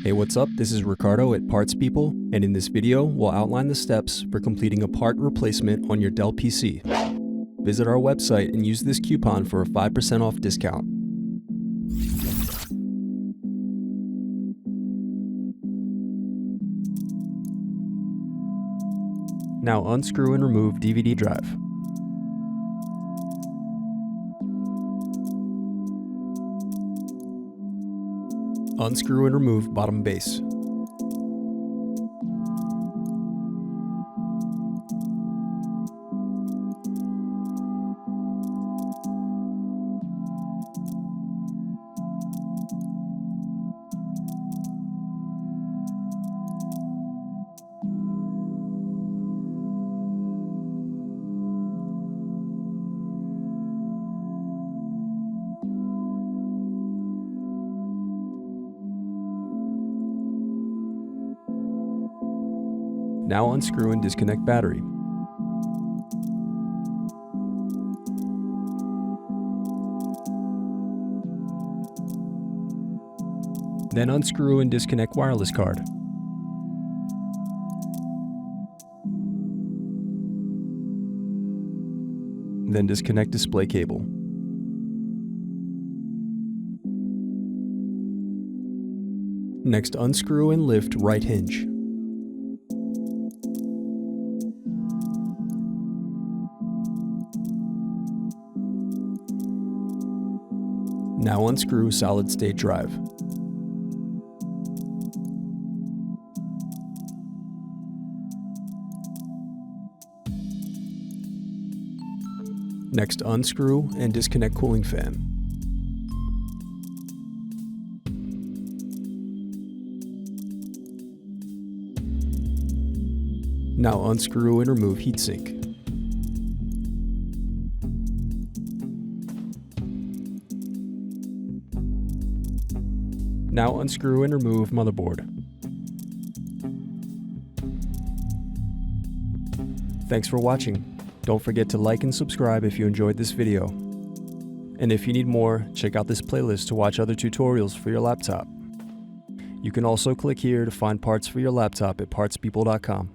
Hey, what's up? This is Ricardo at Parts People, and in this video, we'll outline the steps for completing a part replacement on your Dell PC. Visit our website and use this coupon for a 5% off discount. Now unscrew and remove DVD drive. Unscrew and remove bottom base. Now unscrew and disconnect battery. Then unscrew and disconnect wireless card. Then disconnect display cable. Next, unscrew and lift right hinge. Now unscrew solid-state drive. Next, unscrew and disconnect cooling fan. Now unscrew and remove heatsink. Now unscrew and remove motherboard. Thanks for watching. Don't forget to like and subscribe if you enjoyed this video. And if you need more, check out this playlist to watch other tutorials for your laptop. You can also click here to find parts for your laptop at partspeople.com.